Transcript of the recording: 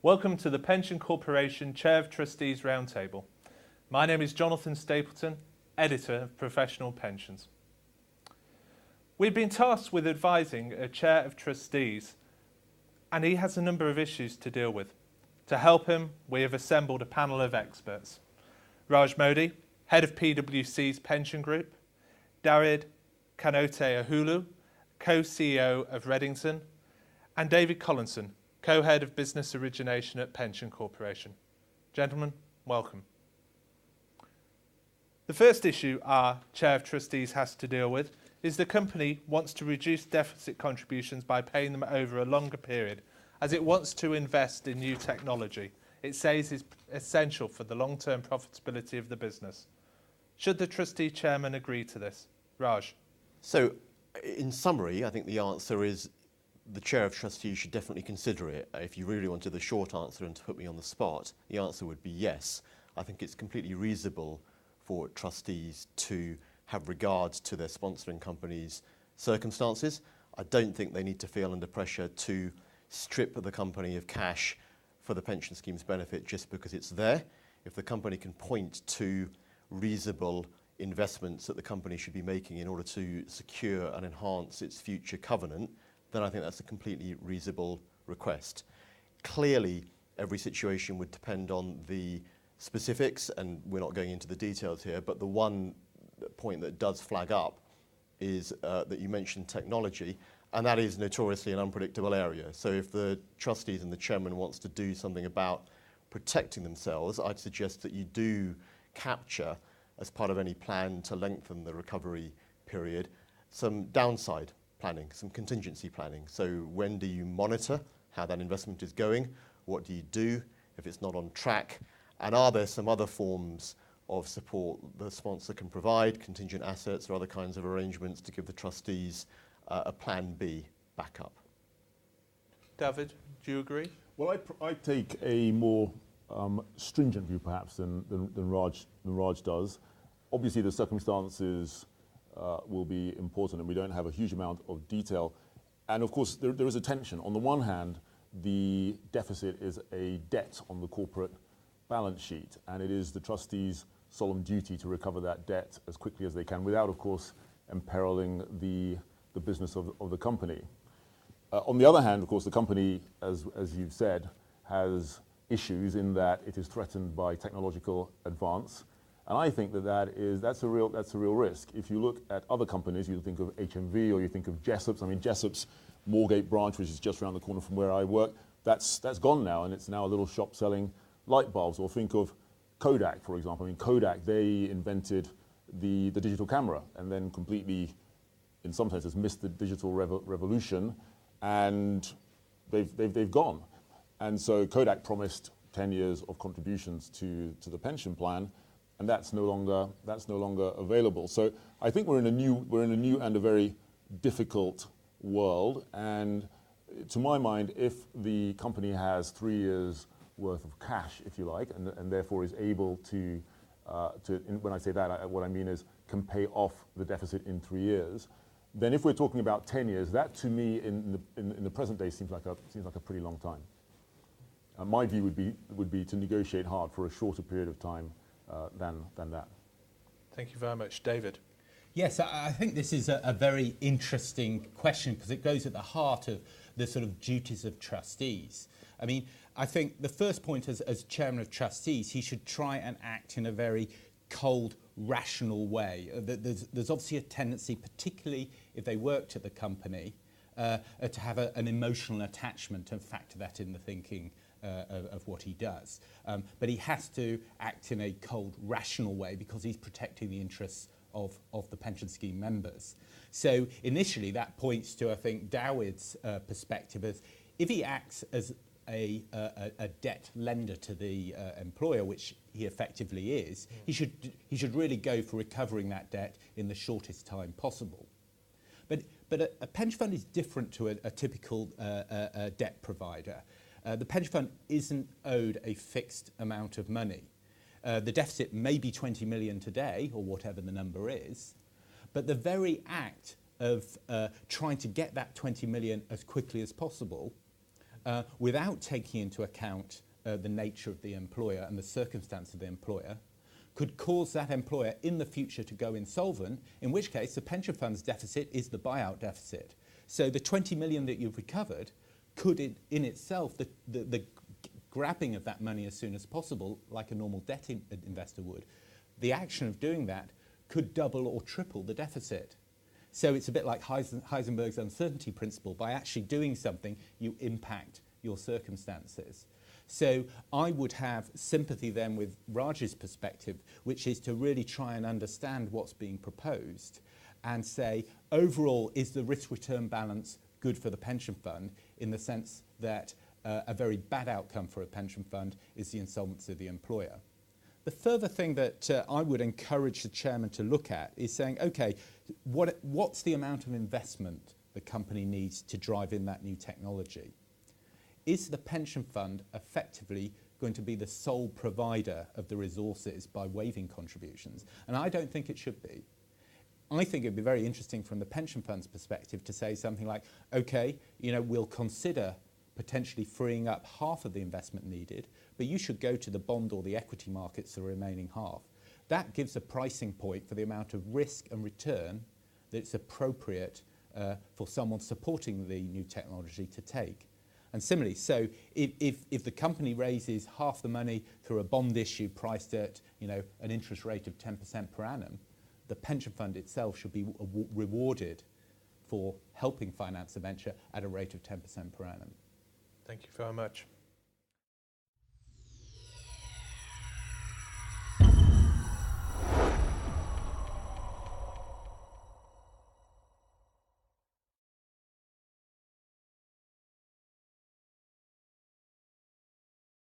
Welcome to the Pension Corporation Chair of Trustees Roundtable. My name is Jonathan Stapleton, Editor of Professional Pensions. We've been tasked with advising a Chair of Trustees, and he has a number of issues to deal with. To help him, we have assembled a panel of experts. Mody, Head of PwC's Pension Group, Dawid, Konotey-Ahulu, Co-CEO of Redington, and David Collinson, Co-Head of Business Origination at Pension Corporation. Gentlemen, welcome. The first issue our Chair of Trustees has to deal with is the company wants to reduce deficit contributions by paying them over a longer period, as it wants to invest in new technology it says is essential for the long-term profitability of the business. Should the Trustee Chairman agree to this? Raj. So, in summary, I think the answer is the Chair of Trustees should definitely consider it. If you really wanted the short answer and to put me on the spot, the answer would be yes. I think it's completely reasonable for trustees to have regard to their sponsoring company's circumstances. I don't think they need to feel under pressure to strip the company of cash for the pension scheme's benefit just because it's there. If the company can point to reasonable investments that the company should be making in order to secure and enhance its future covenant, then I think that's a completely reasonable request. Clearly, every situation would depend on the specifics, and we're not going into the details here, but the one point that does flag up is that you mentioned technology, and that is notoriously an unpredictable area. So if the trustees and the chairman wants to do something about protecting themselves, I'd suggest that you do capture, as part of any plan to lengthen the recovery period, some downside planning, some contingency planning. So when do you monitor how that investment is going? What do you do if it's not on track? And are there some other forms of support the sponsor can provide, contingent assets or other kinds of arrangements to give the trustees a plan B backup? Dawid, do you agree? Well, I take a more stringent view perhaps than Raj does. Obviously the circumstances will be important, and we don't have a huge amount of detail. And of course there is a tension. On the one hand, the deficit is a debt on the corporate balance sheet, and it is the trustees' solemn duty to recover that debt as quickly as they can without, of course, imperiling the business of the company. On the other hand, of course, the company, as you've said, has issues in that it is threatened by technological advance. And I think that's a real risk. If you look at other companies, you think of HMV or you think of Jessop's. I mean, Jessop's Moorgate branch, which is just around the corner from where I work, that's gone now, and it's now a little shop selling light bulbs. Or think of Kodak, for example. I mean, Kodak, they invented the digital camera and then completely, in some senses, missed the digital revolution, and they've gone. And so Kodak promised 10 years of contributions to the pension plan, and that's no longer available. So I think we're in a new and a very difficult world. And to my mind, if the company has 3 years worth of cash, if you like, and therefore is able to when I say that, what I mean is can pay off the deficit in 3 years, then if we're talking about 10 years, that to me in the present day seems like a pretty long time. My view would be to negotiate hard for a shorter period of time than that. Thank you very much. David. Yes, I think this is a very interesting question because it goes at the heart of the sort of duties of trustees. I mean, I think the first point as chairman of trustees, he should try and act in a very cold, rational way. There's obviously a tendency, particularly if they worked at the company, to have an emotional attachment and factor that in the thinking of what he does. But he has to act in a cold, rational way because he's protecting the interests of the pension scheme members. So initially that points to, I think, Dawid's perspective as if he acts as a debt lender to the employer, which he effectively is, he should really go for recovering that debt in the shortest time possible. But a pension fund is different to a typical debt provider. The pension fund isn't owed a fixed amount of money. The deficit may be 20 million today, or whatever the number is, but the very act of trying to get that 20 million as quickly as possible without taking into account the nature of the employer and the circumstance of the employer, could cause that employer in the future to go insolvent, in which case the pension fund's deficit is the buyout deficit. So the 20 million that you've recovered could in itself, the grabbing of that money as soon as possible, like a normal debt investor would, the action of doing that could double or triple the deficit. So it's a bit like Heisenberg's uncertainty principle. By actually doing something, you impact your circumstances. So I would have sympathy then with Raj's perspective, which is to really try and understand what's being proposed and say, overall, is the risk-return balance good for the pension fund, in the sense that a very bad outcome for a pension fund is the insolvency of the employer. The further thing that I would encourage the chairman to look at is saying, okay, what's the amount of investment the company needs to drive in that new technology? Is the pension fund effectively going to be the sole provider of the resources by waiving contributions? And I don't think it should be. I think it'd be very interesting from the pension fund's perspective to say something like, okay, we'll consider potentially freeing up half of the investment needed, but you should go to the bond or the equity markets the remaining half. That gives a pricing point for the amount of risk and return that's appropriate for someone supporting the new technology to take. And similarly, so if the company raises half the money through a bond issue priced at an interest rate of 10% per annum, the pension fund itself should be rewarded for helping finance a venture at a rate of 10% per annum. Thank you very much.